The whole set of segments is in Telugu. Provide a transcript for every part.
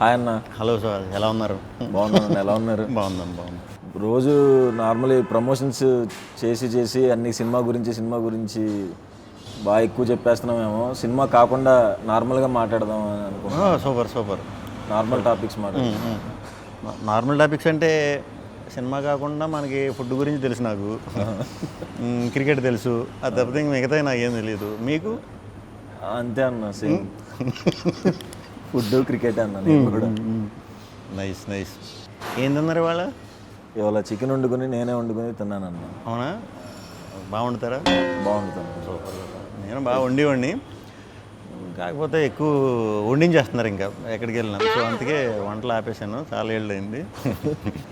హాయ్ అన్న. హలో సార్, ఎలా ఉన్నారు? బాగున్నాను. ఎలా ఉన్నారు? బాగుంది. రోజు నార్మల్లీ ప్రమోషన్స్ చేసి అన్ని సినిమా గురించి బాగా ఎక్కువ చెప్పేస్తున్నామేమో. సినిమా కాకుండా నార్మల్గా మాట్లాడదాం అని అనుకుంటున్నాను. సూపర్. నార్మల్ టాపిక్స్ మాట్లాడదాం. నార్మల్ టాపిక్స్ అంటే సినిమా కాకుండా మనకి ఫుడ్ గురించి తెలుసు, నాకు క్రికెట్ తెలుసు, అది తప్పితే మిగతా నాకేం తెలియదు. మీకు? అంతే అన్న, సేమ్. ఫుడ్ క్రికెట్ అన్న నేను కూడా. నైస్. ఏం తిన్నారు ఇవాళ చికెన్ వండుకొని నేనే వండుకొని తిన్నాను అన్న. అవునా? బాగా వండుతారా? బాగుంటుంది. సూపర్. నేను బాగా వండి కాకపోతే ఎక్కువ వండించేస్తున్నారు ఇంకా ఎక్కడికి వెళ్ళినా. సో అందుకే వంటలు ఆపేసాను, చాలా ఏళ్ళు అయింది.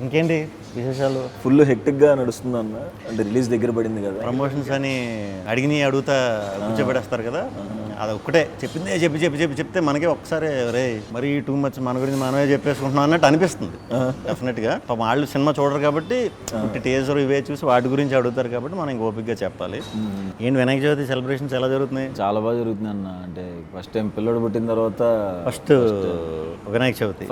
ఇంకేంటి విశేషాలు? ఫుల్ హెక్టిక్గా నడుస్తుంది అన్న. అంటే రిలీజ్ దగ్గర పడింది కదా, ప్రమోషన్స్ అని అడుగుతా కూర్చోబెడేస్తారు కదా, అది ఒక్కటే చెప్పిందే చెప్తే మనకే ఒక్కసారి రే మరి టూ మచ్ మన గురించి మనమే చెప్పేసుకుంటున్నాం అన్నట్టు అనిపిస్తుంది. డెఫినెట్గా వాళ్ళు సినిమా చూడరు కాబట్టి టేజర్ ఇవే చూసి వాటి గురించి అడుగుతారు కాబట్టి మనం ఇంక ఓపికగా చెప్పాలి. ఏంటి వినాయక చవితి సెలబ్రేషన్స్ ఎలా జరుగుతున్నాయి? చాలా బాగా జరుగుతుంది అన్న. అంటే ఫస్ట్ టైం పిల్లడు పుట్టిన తర్వాత ఫస్ట్ వినాయక చవితి.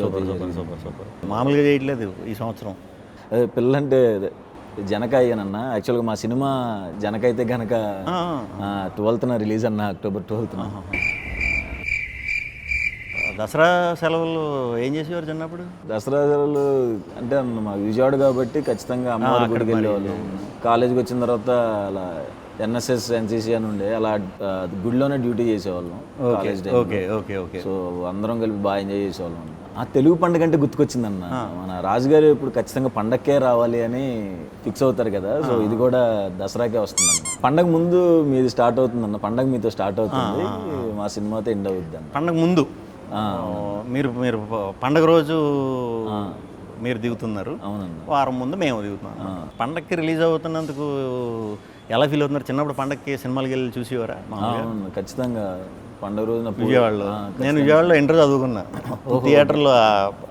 సూపర్. మామూలుగా చేయట్లేదు ఈ సంవత్సరం. అదే పిల్లంటే జనక అయ్యానన్న. యాక్చువల్గా మా సినిమా జనక అయితే కనుక 12th రిలీజ్ అన్న, October 12th. దసరా సెలవులు ఏం చేసేవారు చిన్నప్పుడు? దసరా సెలవులు అంటే అన్న మా విజయవాడ కాబట్టి ఖచ్చితంగా అమ్మవారి గుడికి వెళ్ళేవాళ్ళు. కాలేజీకి వచ్చిన తర్వాత అలా NSS NCC అని ఉండే, అలా గుడిలోనే డ్యూటీ చేసేవాళ్ళం కాలేజ్ టైం. ఓకే. సో అందరం కలిపి బాగా ఎంజాయ్ చేసేవాళ్ళం. ఆ తెలుగు పండుగ అంటే గుర్తుకొచ్చిందన్న. మన రాజుగారు ఇప్పుడు ఖచ్చితంగా పండగకే రావాలి అని ఫిక్స్ అవుతారు కదా. సో ఇది కూడా దసరాకే వస్తుందన్న. పండగ ముందు మీది స్టార్ట్ అవుతుందన్న. పండగ మీతో స్టార్ట్ అవుతుంది, మా సినిమాతో ఎండ్ అవుద్ది అన్న. పండగ ముందు మీరు పండగ రోజు మీరు దిగుతున్నారు. అవునన్న. వారం ముందు మేము దిగుతున్నాం. పండగకి రిలీజ్ అవుతున్నందుకు ఎలా ఫీల్ అవుతున్నారు? చిన్నప్పుడు పండగకి సినిమాలకి వెళ్ళి చూసేవారా? అవును, ఖచ్చితంగా. పండుగ రోజున విజయవాడలో నేను విజయవాడలో ఇంటర్ చదువుకున్నా. థియేటర్లో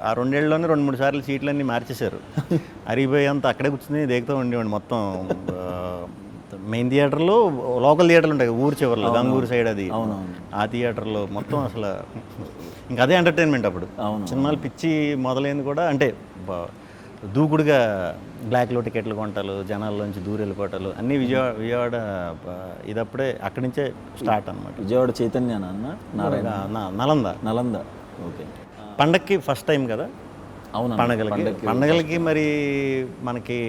ఆ 2 ఏళ్ళలోనే 2-3 సార్లు సీట్లన్నీ మార్చేశారు. అరిగిపోయేంత అక్కడే కూర్చుని దిగుతూ ఉండేవాడిని. మొత్తం మెయిన్ థియేటర్లో, లోకల్ థియేటర్లు ఉంటాయి ఊరు చివరిలో, గంగూరు సైడ్, అది ఆ థియేటర్లో మొత్తం అసలు ఇంకా అదే ఎంటర్టైన్మెంట్ అప్పుడు. సినిమాలు పిచ్చి మొదలైంది కూడా అంటే దూకుడుగా బ్లాక్లో టికెట్లు కొంటాలు, జనాల్లోంచి దూరం వెళ్ళిపోవటాలు అన్నీ విజయవాడ ఇదప్పుడే అక్కడి నుంచే స్టార్ట్ అనమాట. విజయవాడ చైతన్య అన్న, నలంద. ఓకే. పండగకి ఫస్ట్ టైం కదా. అవును. పండగలకి మరి మనకి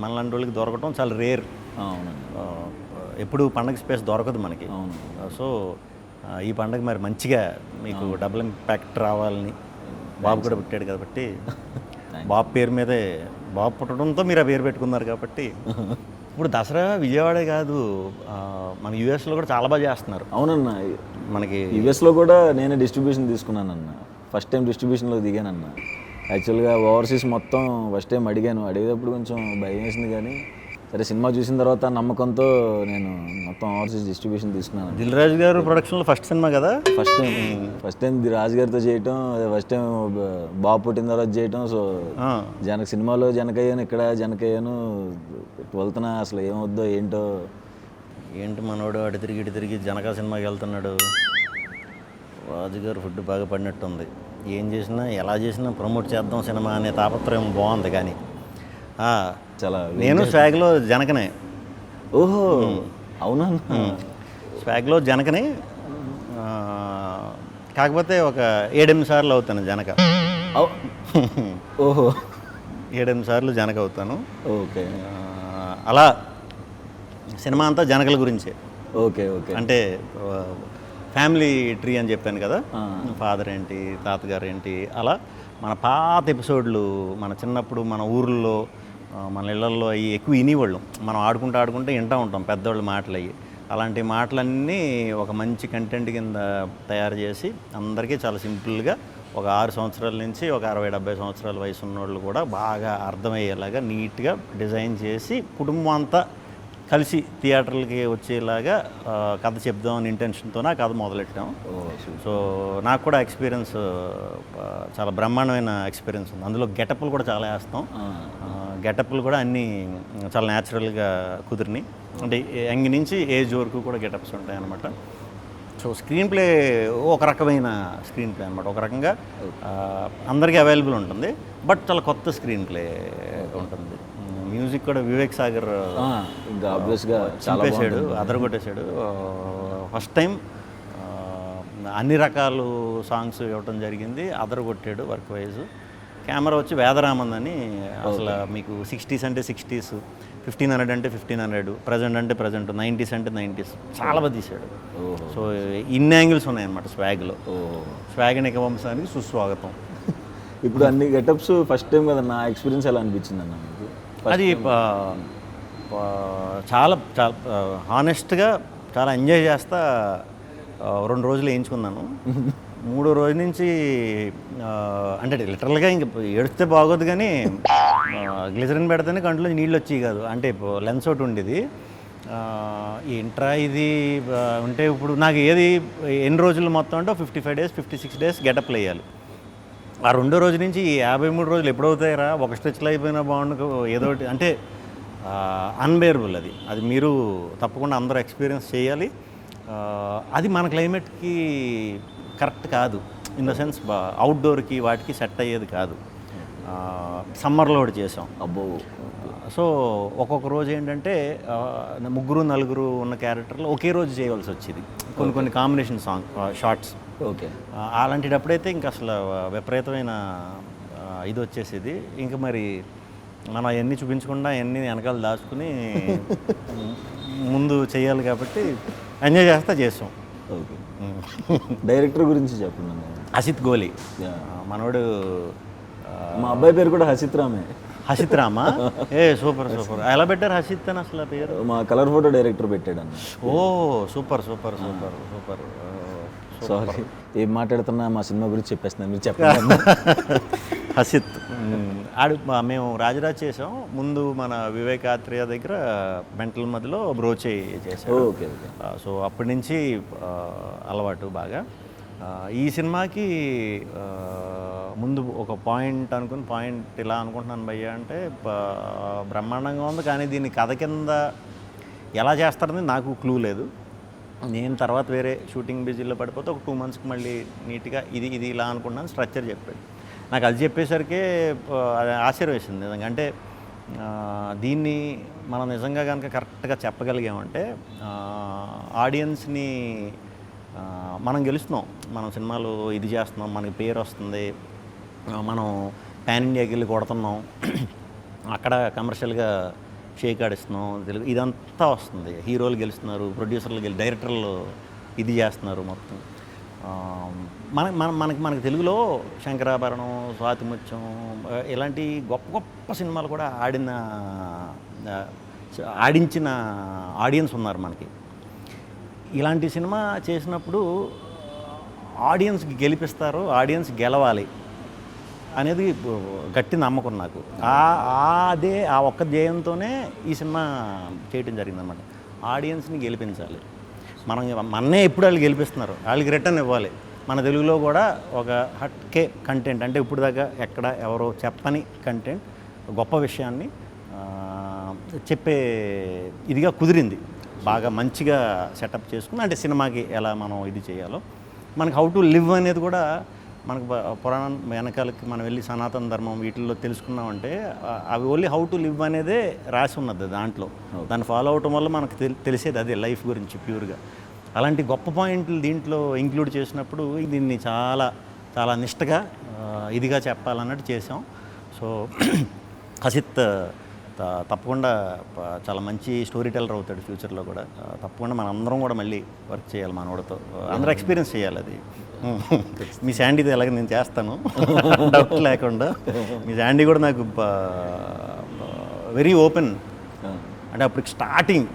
మనలాంటి వాళ్ళకి దొరకటం చాలా రేర్. ఎప్పుడు పండగ స్పేస్ దొరకదు మనకి. సో ఈ పండగ మరి మంచిగా మీకు డబుల్ ఇంపాక్ట్ రావాలని బాబు కూడా పుట్టాడు కాబట్టి బాబు పేరు మీదే, బాబు పుట్టడంతో మీరు ఆ పేరు పెట్టుకున్నారు కాబట్టి ఇప్పుడు దసరా విజయవాడే కాదు, మన యూఎస్లో కూడా చాలా బాగా చేస్తున్నారు. అవునన్న. మనకి యూఎస్లో కూడా నేనే డిస్ట్రిబ్యూషన్ తీసుకున్నానన్న. ఫస్ట్ టైం డిస్ట్రిబ్యూషన్లో దిగానన్న. యాక్చువల్గా ఓవర్సీస్ మొత్తం ఫస్ట్ టైం అడిగేటప్పుడు కొంచెం భయం వేసింది, కానీ సరే సినిమా చూసిన తర్వాత నమ్మకంతో నేను మొత్తం ఓవర్సీస్ డిస్ట్రిబ్యూషన్ తీసుకున్నాను. దిల్ రాజు గారు ప్రొడక్షన్లో ఫస్ట్ సినిమా కదా. ఫస్ట్ టైం రాజు గారితో చేయటం, ఫస్ట్ టైం బాబు పుట్టిన తర్వాత చేయటం. సో సినిమాలో జనకయ్యాను, ఇక్కడ జనకయ్యాను. 12th అసలు ఏమవుద్దో ఏంటి మనోడు అటు తిరిగి జనక సినిమాకి వెళ్తున్నాడు. రాజుగారు ఫుడ్ బాగా పడినట్టుంది. ఏం చేసినా ఎలా చేసినా ప్రమోట్ చేద్దాం సినిమా అనే తాపత్రయం బాగుంది. కానీ చాలా నేను స్వాగ్లో జనకనే. ఓహో, అవునా? స్వాగ్లో జనకనే, కాకపోతే ఒక 7-8 సార్లు అవుతాను జనక. ఓహో, 7-8 సార్లు జనక అవుతాను. ఓకే. అలా సినిమా అంతా జనకల గురించే. ఓకే. అంటే ఫ్యామిలీ ట్రీ అని చెప్పాను కదా, ఫాదర్ ఏంటి, తాతగారు ఏంటి, అలా మన పాత ఎపిసోడ్లు, మన చిన్నప్పుడు మన ఊర్లో, మన ఇళ్లలో అవి ఎక్కువ వినేవాళ్ళం. మనం ఆడుకుంటూ వింటూ ఉంటాం పెద్దవాళ్ళ మాటలు. అవి అలాంటి మాటలన్నీ ఒక మంచి కంటెంట్ కింద తయారు చేసి అందరికీ చాలా సింపుల్గా ఒక 6 సంవత్సరాల నుంచి ఒక 60-70 సంవత్సరాల వయసు ఉన్నవాళ్ళు కూడా బాగా అర్థమయ్యేలాగా నీట్గా డిజైన్ చేసి కుటుంబం అంతా కలిసి థియేటర్లకి వచ్చేలాగా కథ చెప్దామని ఇంటెన్షన్తో ఆ కథ మొదలెట్టాం. సో నాకు కూడా ఎక్స్పీరియన్స్ చాలా బ్రహ్మాండమైన ఎక్స్పీరియన్స్ ఉంది. అందులో గెటప్లు కూడా చాలా వేస్తాం. గెటప్లు కూడా అన్నీ చాలా న్యాచురల్గా కుదిరినాయి. అంటే యంగ్ నుంచి ఏజ్ వరకు కూడా గెటప్స్ ఉంటాయి అన్నమాట. సో స్క్రీన్ ప్లే ఒక రకమైన స్క్రీన్ ప్లే అనమాట, ఒక రకంగా అందరికీ అవైలబుల్ ఉంటుంది, బట్ చాలా కొత్త స్క్రీన్ ప్లే ఉంటుంది. మ్యూజిక్ కూడా వివేక్ సాగర్ ఇంకా ఆబ్వియస్గా చంపేశాడు, అదరగొట్టేశాడు. ఫస్ట్ టైం అన్ని రకాలు సాంగ్స్ ఇవ్వటం జరిగింది, అదరగొట్టాడు వర్క్ వైజ్. కెమెరా వచ్చి వేదరామన్ అని, అసలు మీకు 60s అంటే 60s, 1500 అంటే 1500, ప్రజెంట్ అంటే ప్రజెంట్, 90s అంటే 90s చాలా బాగా తీశాడు. సో ఇన్ని యాంగిల్స్ ఉన్నాయన్నమాట స్వాగ్లో. స్వాగ్ నిక వంశానికి సుస్వాగతం. ఇప్పుడు అన్ని గెటప్స్ ఫస్ట్ టైం కదా, నా ఎక్స్పీరియన్స్ ఎలా అనిపించింది అన్న మీకు? అది చాలా చాలా హానెస్ట్గా చాలా ఎంజాయ్ చేస్తా 2 రోజులు వేయించుకున్నాను. 3వ రోజు నుంచి అంటే లిటరల్గా ఇంక ఏడిస్తే బాగోదు, కానీ గ్లిజరిన్ పెడితేనే కంట్లో నీళ్ళు వచ్చేవి కాదు. అంటే లెన్స్ ఒకటి ఉండేది, ఏంట్రా ఇది ఉంటే ఇప్పుడు నాకు ఏది ఎన్ని రోజులు మొత్తం అంటే 55 days 56 days గెటప్లు వేయాలి. ఆ 2వ రోజు నుంచి 53 రోజులు ఎప్పుడవుతాయిరా, ఒక స్ట్రెచ్లో అయిపోయినా బాగుండు ఏదో ఒకటి, అంటే అన్బేరబుల్. అది మీరు తప్పకుండా అందరూ ఎక్స్పీరియన్స్ చేయాలి. అది మన క్లైమేట్కి కరెక్ట్ కాదు, ఇన్ ద సెన్స్ అవుట్డోర్కి వాటికి సెట్ అయ్యేది కాదు. సమ్మర్లో ఒకటి చేసాం. అబ్బో. సో ఒక్కొక్క రోజు ఏంటంటే 3-4 ఉన్న క్యారెక్టర్లు ఒకే రోజు చేయవలసి వచ్చేది, కొన్ని కాంబినేషన్ షార్ట్స్. ఓకే. అలాంటిటప్పుడైతే ఇంక అసలు విపరీతమైన ఇది వచ్చేసేది. ఇంకా మరి మనం అవన్నీ చూపించకుండా అవన్నీ వెనకాల దాచుకుని ముందు చేయాలి కాబట్టి ఎంజాయ్ చేసాం. ఓకే. డైరెక్టర్ గురించి చెప్పండి. హసిత్ గోలి మనోడు. మా అబ్బాయి పేరు కూడా హసిత్ రామే. హసిత్ రామా? సూపర్. ఎలా పెట్టారు హసిత్ అని అసలు పేరు? మా కలర్ ఫోటో డైరెక్టర్ పెట్టాడు అన్న. ఓ సూపర్. సారీ, ఏం మాట్లాడుతున్నా మా సినిమా గురించి చెప్పేస్తున్నాను, మీరు చెప్పండి. హసిత్ మేము రాజరాజ్ చేసాం ముందు, మన వివేకాత్రేయ దగ్గర మెంటల్ మధ్యలో బ్రోచే చేసాం. ఓకే. సో అప్పటి నుంచి అలవాటు బాగా. ఈ సినిమాకి ముందు ఒక పాయింట్ ఇలా అనుకుంటున్నాను భయ్య అంటే, బ్రహ్మాండంగా ఉంది, కానీ దీన్ని కథ కింద ఎలా చేస్తారని నాకు క్లూ లేదు. నేను తర్వాత వేరే షూటింగ్ బిజీలో పడిపోతే ఒక 2 monthsకి మళ్ళీ నీట్గా ఇది ఇలా అనుకున్నాను, స్ట్రక్చర్ చెప్పాడు. నాకు అది చెప్పేసరికి అది ఆశ్చర్యం వేసింది నిజంగా. అంటే దీన్ని మనం నిజంగా కనుక కరెక్ట్గా చెప్పగలిగామంటే ఆడియన్స్ని మనం గెలుస్తున్నాం. మనం సినిమాలు ఇది చేస్తున్నాం, మనకి పేరు వస్తుంది, మనం పాన్ ఇండియాకి వెళ్ళి కొడుతున్నాం, అక్కడ కమర్షియల్గా షేక్ ఆడిస్తున్నాం, తెలుగు ఇదంతా వస్తుంది. హీరోలు గెలుస్తున్నారు, ప్రొడ్యూసర్లు డైరెక్టర్లు ఇది చేస్తున్నారు మొత్తం. మనకి తెలుగులో శంకరాభరణం, స్వాతిముత్యం ఇలాంటి గొప్ప సినిమాలు కూడా ఆడించిన ఆడియన్స్ ఉన్నారు మనకి. ఇలాంటి సినిమా చేసినప్పుడు ఆడియన్స్కి గెలిపిస్తారు, ఆడియన్స్ గెలవాలి అనేది గట్టి నమ్మకం నాకు. ఆ ఒక్క ధ్యేయంతోనే ఈ సినిమా చేయడం జరిగిందన్నమాట. ఆడియన్స్ని గెలిపించాలి. మన్నే ఎప్పుడు వాళ్ళు గెలిపిస్తున్నారు, వాళ్ళకి రిటర్న్ ఇవ్వాలి. మన తెలుగులో కూడా ఒక హట్కే కంటెంట్, అంటే ఇప్పుడు దాకా ఎక్కడ ఎవరో చెప్పని కంటెంట్, గొప్ప విషయాన్ని చెప్పే ఇదిగా కుదిరింది. బాగా మంచిగా సెటప్ చేసుకుని, అంటే సినిమాకి ఎలా మనం ఇది చేయాలో, మనకి హౌ టు లివ్ అనేది కూడా మనకు పురాణం వెనకాలకి మనం వెళ్ళి సనాతన ధర్మం వీటిల్లో తెలుసుకున్నామంటే అవి ఓన్లీ హౌ టు లివ్ అనేదే రాసి ఉన్నది దాంట్లో. దాన్ని ఫాలో అవటం వల్ల మనకు తెలిసేది అదే లైఫ్ గురించి ప్యూర్గా. అలాంటి గొప్ప పాయింట్లు దీంట్లో ఇంక్లూడ్ చేసినప్పుడు దీన్ని చాలా చాలా నిష్టగా ఇదిగా చెప్పాలన్నట్టు చేసాం. సో హసిత్ తప్పకుండా చాలా మంచి స్టోరీ టెల్లర్ అవుతాడు ఫ్యూచర్లో కూడా. తప్పకుండా మన అందరం కూడా మళ్ళీ వర్క్ చేయాలి, మనోడితో అందరూ ఎక్స్పీరియన్స్ చేయాలి. అది మీ శాండీతో ఎలాగ నేను చేస్తాను డౌట్ లేకుండా. మీ శాండీ కూడా నాకు వెరీ ఓపెన్. అంటే అప్పుడు స్టార్టింగ్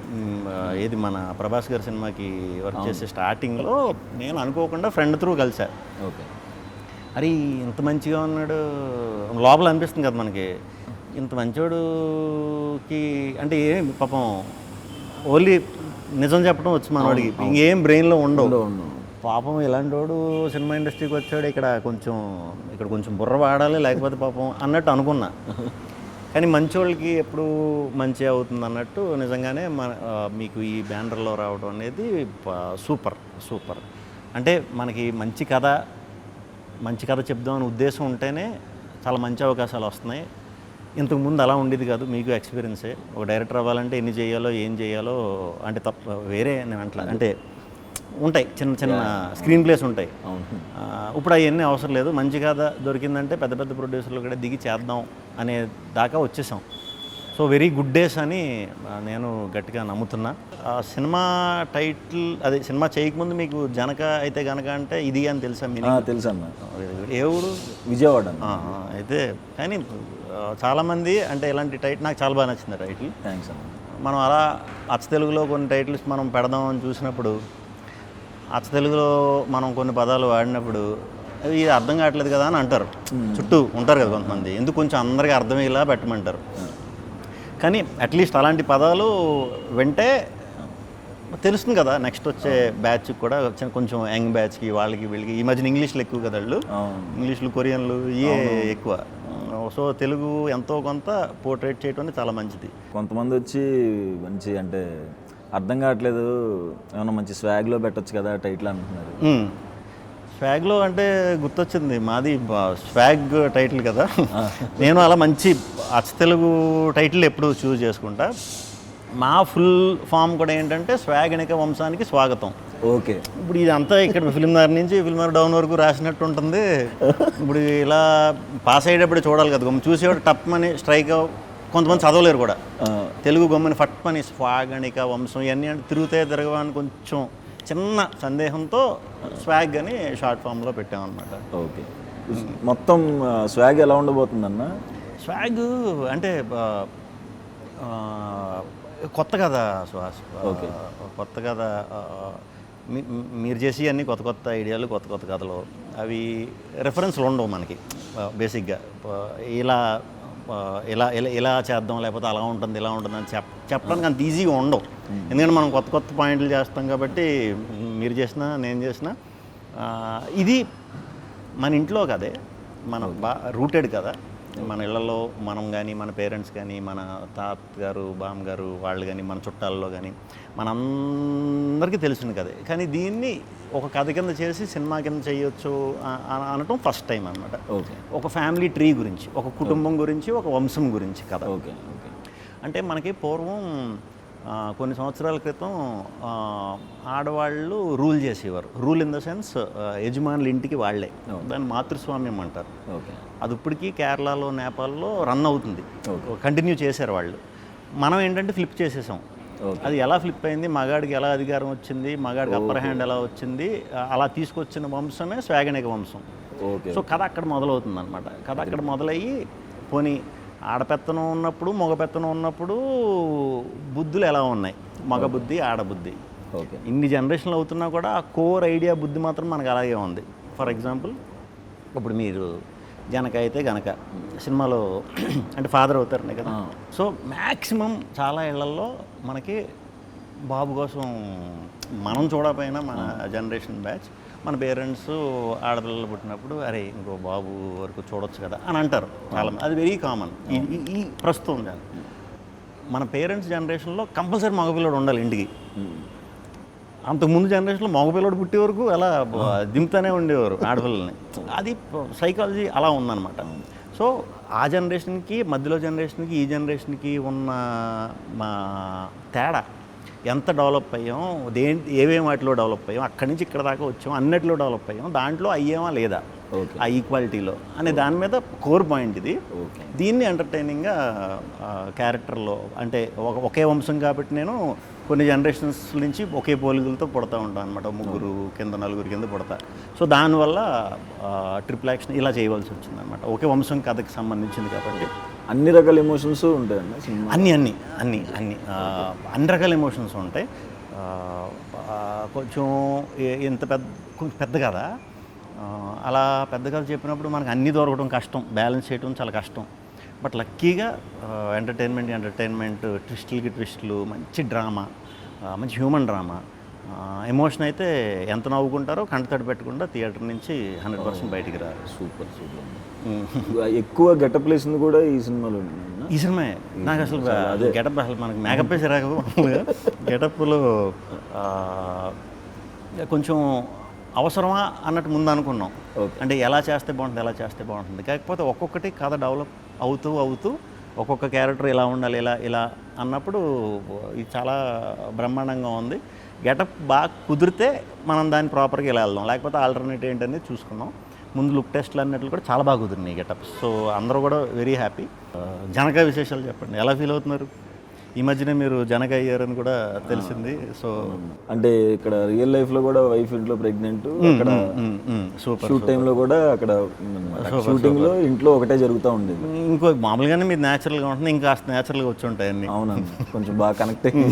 ఏది మన ప్రభాస్ గారి సినిమాకి వర్క్ చేసే స్టార్టింగ్లో నేను అనుకోకుండా ఫ్రెండ్ త్రూ కలిసా. ఓకే, అరే ఇంత మంచిగా ఉన్నాడు లోపల అనిపిస్తుంది కదా మనకి, ఇంత మంచోడుకి అంటే ఏం పాపం ఓన్లీ నిజం చెప్పడం వచ్చి మనవాడికి ఇంకేం బ్రెయిన్లో ఉండవు. పాపం ఇలాంటి వాడు సినిమా ఇండస్ట్రీకి వచ్చాడు, ఇక్కడ కొంచెం బుర్ర వాడాలి లేకపోతే పాపం అన్నట్టు అనుకున్నా. కానీ మంచోళ్ళకి ఎప్పుడు మంచి అవుతుంది అన్నట్టు నిజంగానే మీకు ఈ బ్యానర్లో రావడం అనేది సూపర్. అంటే మనకి మంచి కథ చెప్దామనే ఉద్దేశం ఉంటేనే చాలా మంచి అవకాశాలు వస్తున్నాయి. ఇంతకుముందు అలా ఉండేది కాదు. మీకు ఎక్స్పీరియన్సే. ఒక డైరెక్టర్ అవ్వాలంటే ఎన్ని చేయాలో ఏం చేయాలో అంటే వేరే నేను అంటే ఉంటాయి చిన్న స్క్రీన్ ప్లేస్ ఉంటాయి. ఇప్పుడు అవన్నీ అవసరం లేదు. మంచి కథ దొరికిందంటే పెద్ద పెద్ద ప్రొడ్యూసర్లు కూడా దిగి చేద్దాం అనే దాకా వచ్చేసాం. సో వెరీ గుడ్ డేస్ అని నేను గట్టిగా నమ్ముతున్నా. సినిమా టైటిల్ అదే సినిమా చేయకముందు మీకు జనక అయితే గనక అంటే ఇది అని తెలుసా? మీరు తెలుసా అన్న? ఏ ఊరు? విజయవాడ. అయితే కానీ చాలామంది అంటే ఇలాంటి టైటిల్ నాకు చాలా బాగా నచ్చింది టైటిల్. థ్యాంక్స్ అన్న. మనం అలా అచ్చ తెలుగులో కొన్ని టైటిల్స్ మనం పెడదామని చూసినప్పుడు అచ్చ తెలుగులో మనం కొన్ని పదాలు వాడినప్పుడు ఇది అర్థం కావట్లేదు కదా అని అంటారు. చుట్టూ ఉంటారు కదా కొంతమంది, ఎందుకు కొంచెం అందరికీ అర్థమయ్యేలా పెట్టమంటారు. కానీ అట్లీస్ట్ అలాంటి పదాలు వింటే తెలుస్తుంది కదా నెక్స్ట్ వచ్చే బ్యాచ్కి కూడా, కొంచెం యంగ్ బ్యాచ్కి వాళ్ళకి వీళ్ళకి. ఈ మధ్యన ఇంగ్లీష్లు ఎక్కువ కదా వాళ్ళు, ఇంగ్లీష్లు కొరియన్లు ఇవే ఎక్కువ. సో తెలుగు ఎంతో కొంత పోర్ట్రేట్ చేయడం చాలా మంచిది. కొంతమంది వచ్చి మంచి అంటే అర్థం కావట్లేదు, ఏమన్నా మంచి స్వాగ్లో పెట్టచ్చు కదా టైటిల్ అంటున్నారు. స్వాగ్లో అంటే గుర్తొచ్చింది, మాది స్వాగ్ టైటిల్ కదా. నేను అలా మంచి అచ్చ తెలుగు టైటిల్ ఎప్పుడు చూస్ చేసుకుంటా. మా ఫుల్ ఫామ్ కూడా ఏంటంటే స్వాగనిక వంశానికి స్వాగతం. ఓకే. ఇప్పుడు ఇదంతా ఇక్కడ ఫిల్మ్నగర్ నుంచి ఫిల్మ్నగర్ డౌన్ వరకు రాసినట్టు ఉంటుంది. ఇప్పుడు ఇలా పాస్ అయ్యేటప్పుడు చూడాలి కదా, చూసేవాడు టప్ అని స్ట్రైక్ కొంతమంది చదవలేరు కూడా. తెలుగు గమ్మని ఫట్ అని స్వాగనిక వంశం ఇవన్నీ అంటే తిరగవని కొంచెం చిన్న సందేహంతో స్వాగ్ అని షార్ట్ ఫామ్లో పెట్టామన్నమాట. ఓకే. మొత్తం స్వాగ్ ఎలా ఉండబోతుందన్న? స్వాగ్ అంటే కొత్త కదా సుహాస్. ఓకే. కొత్త కదా మీరు చేసి అన్ని కొత్త ఐడియాలు, కొత్త కథలు, అవి రెఫరెన్స్లు ఉండవు మనకి బేసిక్గా. ఇలా ఇలా ఇలా ఇలా చేద్దాం లేకపోతే అలా ఉంటుంది ఇలా ఉంటుంది అని చెప్పడానికి అంత ఈజీగా ఉండవు. ఎందుకంటే మనం కొత్త పాయింట్లు చేస్తాం కాబట్టి, మీరు చేసినా నేను చేసినా ఇది మన ఇంట్లో కదే, మన రూటెడ్ కదా. మన ఇళ్లలో మనం కానీ, మన పేరెంట్స్ కానీ, మన తాతగారు బామ్మగారు వాళ్ళు కానీ, మన చుట్టాల్లో కానీ మనందరికీ తెలిసింది కదే. కానీ దీన్ని ఒక కథ కింద చేసి సినిమా కింద చేయొచ్చు అనటం ఫస్ట్ టైం అనమాట. ఓకే. ఒక ఫ్యామిలీ ట్రీ గురించి, ఒక కుటుంబం గురించి, ఒక వంశం గురించి కథ. ఓకే. ఓకే. అంటే మనకి పూర్వం కొన్ని సంవత్సరాల క్రితం ఆడవాళ్ళు రూల్ చేసేవారు. రూల్ ఇన్ ద సెన్స్ యజమానుల ఇంటికి వాళ్ళే, దాన్ని మాతృస్వామ్యం అంటారు. ఓకే. అది ఇప్పటికీ కేరళలో, నేపాల్లో రన్ అవుతుంది, కంటిన్యూ చేశారు వాళ్ళు. మనం ఏంటంటే ఫ్లిప్ చేసేసాం. అది ఎలా ఫ్లిప్ అయింది, మగాడికి ఎలా అధికారం వచ్చింది, మగాడికి అప్పర్ హ్యాండ్ ఎలా వచ్చింది, అలా తీసుకొచ్చిన వంశమే స్వాగనిక వంశం. సో కథ అక్కడ మొదలవుతుంది అనమాట. కథ అక్కడ మొదలయ్యి పోనీ ఆడపెత్తనం ఉన్నప్పుడు మగపెత్తనం ఉన్నప్పుడు బుద్ధులు ఎలా ఉన్నాయి, మగ బుద్ధి ఆడబుద్ధి. ఓకే. ఇన్ని జనరేషన్లు అవుతున్నా కూడా ఆ కోర్ ఐడియా బుద్ధి మాత్రం మనకు అలాగే ఉంది. ఫర్ ఎగ్జాంపుల్ ఇప్పుడు మీరు జనక అయితే గనక సినిమాలో అంటే ఫాదర్ అవుతారనే కదా. సో మ్యాక్సిమం చాలా ఇళ్లల్లో మనకి బాబు కోసం మనం చూడకపోయినా మన జనరేషన్ బ్యాచ్, మన పేరెంట్స్ ఆడపిల్లలు పుట్టినప్పుడు అరే ఇంకో బాబు వరకు చూడొచ్చు కదా అని అంటారు చాలా. అది వెరీ కామన్ ఈ ప్రస్తుతం. మన పేరెంట్స్ జనరేషన్లో కంపల్సరీ మగపిల్లడు ఉండాలి ఇంటికి. అంతకుముందు జనరేషన్లో మగపిల్లడు పుట్టే వరకు అలా దింపుతూనే ఉండేవారు ఆడపిల్లల్ని. అది సైకాలజీ అలా ఉందన్నమాట. సో ఆ జనరేషన్కి, మధ్యలో జనరేషన్కి, ఈ జనరేషన్కి ఉన్న మా తేడా ఎంత డెవలప్ అయ్యాం, ఏమేమి వాటిలో డెవలప్ అయ్యాం, అక్కడి నుంచి ఇక్కడ దాకా వచ్చాం, అన్నిటిలో డెవలప్ అయ్యాం, దాంట్లో అయ్యామా లేదా ఆ ఈక్వాలిటీలో అనే దాని మీద కోర్ పాయింట్ ఇది. దీన్ని ఎంటర్టైనింగ్గా క్యారెక్టర్లో అంటే ఒకే వంశం కాబట్టి నేను కొన్ని జనరేషన్స్ నుంచి ఒకే పోలికలతో పుడతా ఉంటాను అనమాట. ముగ్గురు కింద నలుగురు కింద పుడతా. సో దానివల్ల ట్రిపుల్ యాక్షన్ ఇలా చేయవలసి వచ్చింది అనమాట. ఒకే వంశం కథకి సంబంధించింది కాబట్టి అన్ని రకాల ఎమోషన్స్ ఉంటాయండి సినిమా. అన్ని రకాల ఎమోషన్స్ ఉంటాయి. కొంచెం ఇంత పెద్ద కదా, అలా పెద్ద కథ చెప్పినప్పుడు మనకు అన్నీ దొరకడం కష్టం, బ్యాలెన్స్ చేయడం చాలా కష్టం. బట్ లక్కీగా ఎంటర్టైన్మెంట్ ట్విస్టులు, మంచి డ్రామా, మంచి హ్యూమన్ డ్రామా, ఎమోషన్ అయితే ఎంత నవ్వుకుంటారో కంటతడి పెట్టకుండా థియేటర్ నుంచి 100% బయటికి రారు. సూపర్. ఎక్కువ గెటప్ వేసింది కూడా ఈ సినిమాలో. ఈ సినిమా నాకు అసలు గెటప్ అసలు మనకి మేకప్ వేసి రాక గెటప్లో కొంచెం అవసరమా అన్నట్టు ముందు అనుకున్నాం. Okay. అంటే ఎలా చేస్తే బాగుంటుంది. కాకపోతే ఒక్కొక్కటి కథ డెవలప్ అవుతూ ఒక్కొక్క క్యారెక్టర్ ఇలా ఉండాలి, ఇలా అన్నప్పుడు ఇది చాలా బ్రహ్మాండంగా ఉంది. గెటప్ బాగా కుదిరితే మనం దాన్ని ప్రాపర్గా ఇలా వెళ్దాం, లేకపోతే ఆల్టర్నేటివ్ ఏంటనేది చూసుకుందాం. ముందు లుక్ టెస్ట్లు అన్నట్లు కూడా చాలా బాగా కుదిరినాయి గెటప్స్. సో అందరూ కూడా వెరీ హ్యాపీ. జనక విశేషాలు చెప్పండి, ఎలా ఫీల్ అవుతున్నారు? ఈ మధ్యనే మీరు జనక అయ్యారని కూడా తెలిసింది. సో అంటే ఇక్కడ రియల్ లైఫ్లో కూడా వైఫ్ ఇంట్లో ప్రెగ్నెంట్, అక్కడ సూపర్. షూట్ టైంలో కూడా అక్కడ షూటింగ్లో ఇంట్లో ఒకటే జరుగుతూ ఉండేది. ఇంకో మామూలుగానే మీరు న్యాచురల్గా ఉంటుంది, ఇంకా న్యాచురల్గా వచ్చి ఉంటాయి అన్నీ. అవునండి, కొంచెం బాగా కనెక్ట్ అయ్యి.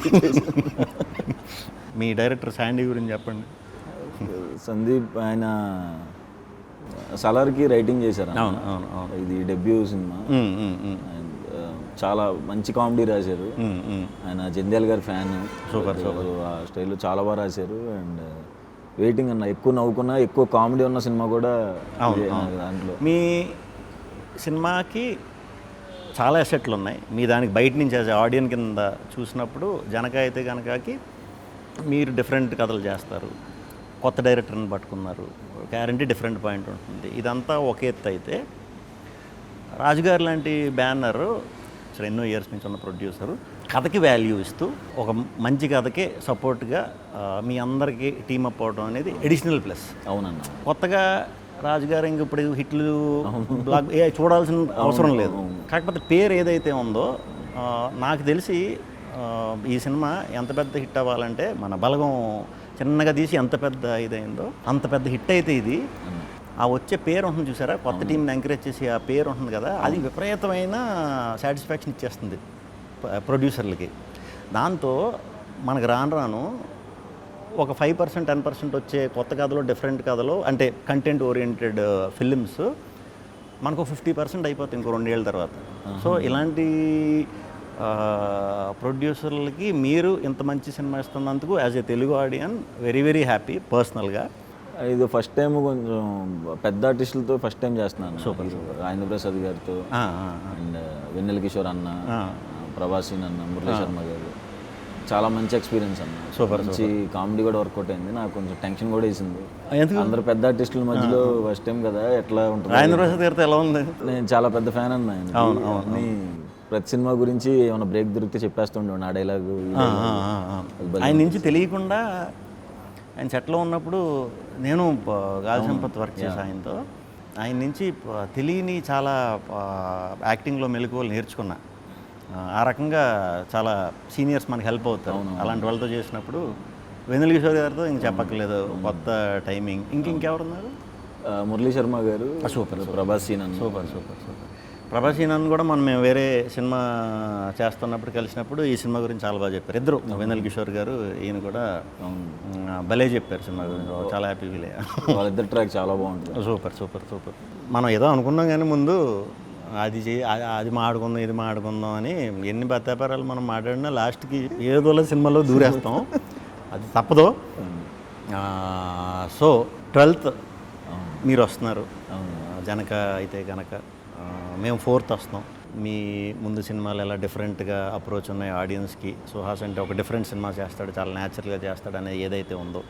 మీ డైరెక్టర్ శాండీ గురించి చెప్పండి. సందీప్ ఆయన సలార్కి రైటింగ్ చేశారు. అవును. ఇది డెబ్యూ సినిమా. చాలా మంచి కామెడీ రాశారు. ఆయన జంధ్యాల గారి ఫ్యాన్. సూపర్. ఆ స్టైల్లో చాలా బాగా రాశారు. అండ్ వెయిటింగ్ అన్న, ఎక్కువ నవ్వుకున్నా, ఎక్కువ కామెడీ ఉన్న సినిమా కూడా దాంట్లో. మీ సినిమాకి చాలా ఎసెట్లు ఉన్నాయి. మీ దానికి బయట నుంచి యాజ్ ఆడియన్ కింద చూసినప్పుడు జనక అయితే గనకకి మీరు డిఫరెంట్ కథలు చేస్తారు, కొత్త డైరెక్టర్ని పట్టుకున్నారు, గ్యారంటీ డిఫరెంట్ పాయింట్ ఉంటుంది. ఇదంతా ఒక ఎత్తు అయితే, రాజుగారు లాంటి బ్యానర్ ఎన్నో ఇయర్స్ నుంచి ఉన్న ప్రొడ్యూసరు కథకి వాల్యూ ఇస్తూ ఒక మంచి కథకే సపోర్ట్గా మీ అందరికీ టీమప్ అవడం అనేది ఎడిషనల్ ప్లస్. అవునన్న, కొత్తగా రాజుగారు ఇంక ఇప్పుడు హిట్లు బ్లాక్ చూడాల్సిన అవసరం లేదు. కాకపోతే పేరు ఏదైతే ఉందో, నాకు తెలిసి ఈ సినిమా ఎంత పెద్ద హిట్ అవ్వాలంటే, మన బలగం చిన్నగా తీసి ఎంత పెద్ద ఇదైందో అంత పెద్ద హిట్ అయితే ఇది. ఆ వచ్చే పేరు ఉంటుంది చూసారా, కొత్త టీంని ఎంకరేజ్ చేసి ఆ పేరు ఉంటుంది కదా, అది విపరీతమైన సాటిస్ఫాక్షన్ ఇచ్చేస్తుంది ప్రొడ్యూసర్లకి. దాంతో మనకు రాను ఒక 5% 10% వచ్చే కొత్త కథలో, డిఫరెంట్ కథలో, అంటే కంటెంట్ ఓరియంటెడ్ ఫిలిమ్స్ మనకు 50% అయిపోతుంది ఇంకో 2 ఏళ్ళ తర్వాత. సో ఇలాంటి ప్రొడ్యూసర్లకి మీరు ఇంత మంచి సినిమా ఇస్తున్నందుకు as a Telugu audience very happy పర్సనల్గా. ఇది ఫస్ట్ టైం, కొంచెం పెద్ద ఆర్టిస్టులతో ఫస్ట్ టైం చేస్తున్నాను. సూపర్. రాజేంద్ర ప్రసాద్ గారితో, అండ్ వెన్నెల కిషోర్ అన్న, ప్రభాసీన్ అన్న, మురళీ శర్మ గారు, చాలా మంచి ఎక్స్పీరియన్స్ అన్న. సూపర్. మంచి కామెడీ కూడా వర్కౌట్ అయింది. నాకు కొంచెం టెన్షన్ కూడా వేసింది, అందరు పెద్ద ఆర్టిస్టుల మధ్యలో ఫస్ట్ టైం కదా, ఎట్లా ఉంటుంది. రాజేంద్ర ప్రసాద్ గారితో ఎలా ఉంది? నేను చాలా పెద్ద ఫ్యాన్ అన్న ఆయన. ప్రతి సినిమా గురించి ఏమైనా బ్రేక్ దొరికితే చెప్పేస్తుండే ఆ డైలాగు. ఆయన నుంచి తెలియకుండా ఆయన సెట్లో ఉన్నప్పుడు నేను గాలి సంపత్ వర్క్ చేసి ఆయనతో, ఆయన నుంచి తెలియని చాలా యాక్టింగ్లో మెలకువలు నేర్చుకున్నా. ఆ రకంగా చాలా సీనియర్స్ మనకి హెల్ప్ అవుతారు. అలాంటి వాళ్ళతో చేసినప్పుడు వెన్నెల కిషోర్ గారితో ఇంక చెప్పక్కర్లేదు, కొత్త టైమింగ్. ఇంకెవరున్నారు? మురళీ శర్మ గారు. సూపర్. ప్రభాసీన్ అన్న. సూపర్. ప్రభాసీన్ కూడా మేము వేరే సినిమా చేస్తున్నప్పుడు కలిసినప్పుడు ఈ సినిమా గురించి చాలా బాగా చెప్పారు ఇద్దరు. వెన్నెల కిషోర్ గారు, ఈయన కూడా భలే చెప్పారు సినిమా గురించి. చాలా హ్యాపీ ఫీల్ అయ్యా. వాళ్ళిద్దరు ట్రాక్ చాలా బాగుంటుంది. సూపర్. మనం ఏదో అనుకున్నాం కానీ ముందు అది మాడుకుందాం, ఇది మాడుకుందాం అని ఎన్ని బత్తాపారాలు మనం మాట్లాడినా లాస్ట్కి ఏదోలా సినిమాలో దూరేస్తాం. అది తప్పదు. సో 12th మీరు వస్తున్నారు. జనక అయితే కనుక మేము 4th వస్తాం. మీ ముందు సినిమాలు ఎలా డిఫరెంట్గా అప్రోచ్ ఉన్నాయి ఆడియన్స్కి, సుహాస్ అంటే ఒక డిఫరెంట్ సినిమా చేస్తాడు, చాలా న్యాచురల్గా చేస్తాడు అనేది ఏదైతే ఉందో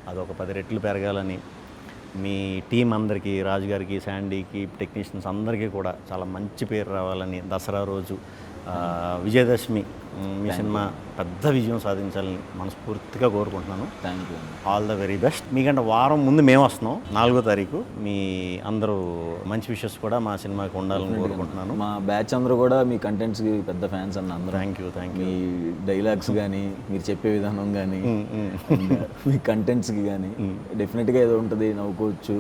అది ఒక 10 రెట్లు పెరగాలని, మీ టీం అందరికీ, రాజుగారికి, శాండీకి, టెక్నీషియన్స్ అందరికీ కూడా చాలా మంచి పేరు రావాలని, దసరా రోజు విజయదశమి మీ సినిమా పెద్ద విజయం సాధించాలని మనస్ఫూర్తిగా కోరుకుంటున్నాను. Thank you. All the very best. మీకంటే వారం ముందు మేము వస్తున్నాం, 4వ తారీఖు. మీ అందరూ మంచి విషెస్ కూడా మా సినిమాకి ఉండాలని కోరుకుంటున్నాను. మా బ్యాచ్ అందరూ కూడా మీ కంటెంట్స్కి పెద్ద ఫ్యాన్స్ అన్న అందరూ. Thank you. మీ డైలాగ్స్ కానీ, మీరు చెప్పే విధానం కానీ, మీ కంటెంట్స్కి కానీ డెఫినెట్గా ఏదో ఉంటుంది, నవ్వుకోవచ్చు,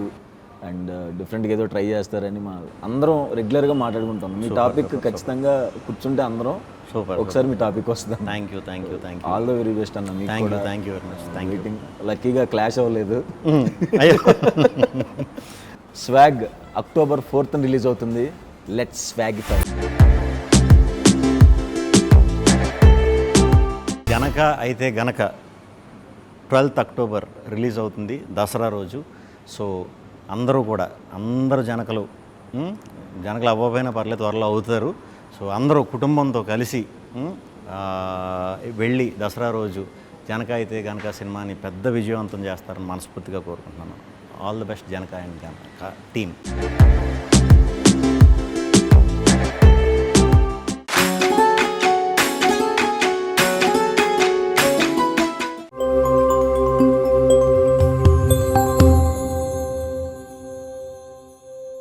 అండ్ డిఫరెంట్గా ఏదో ట్రై చేస్తారని మా అందరం రెగ్యులర్గా మాట్లాడుకుంటాం. మీ టాపిక్ ఖచ్చితంగా కూర్చుంటే అందరం సూపర్ ఒకసారి మీ టాపిక్ వస్తుంది. Thank you. All the very best అన్న. మీకు కూడా thank you very much. Waiting. లక్కీగా క్లాష్ అవ్వలేదు. స్వాగ్ October 4th రిలీజ్ అవుతుంది. లెట్స్ స్వాగిఫై. జనక అయితే గనక 12th October రిలీజ్ అవుతుంది, దసరా రోజు. సో అందరూ కూడా, అందరూ జనకలు అవ్వకపోయినా పర్లేదు, త్వరలో అవుతారు. సో అందరూ కుటుంబంతో కలిసి వెళ్ళి దసరా రోజు జనక అయితే గనక సినిమాని పెద్ద విజయవంతం చేస్తారని మనస్ఫూర్తిగా కోరుకుంటున్నాను. All the best Janaka and team.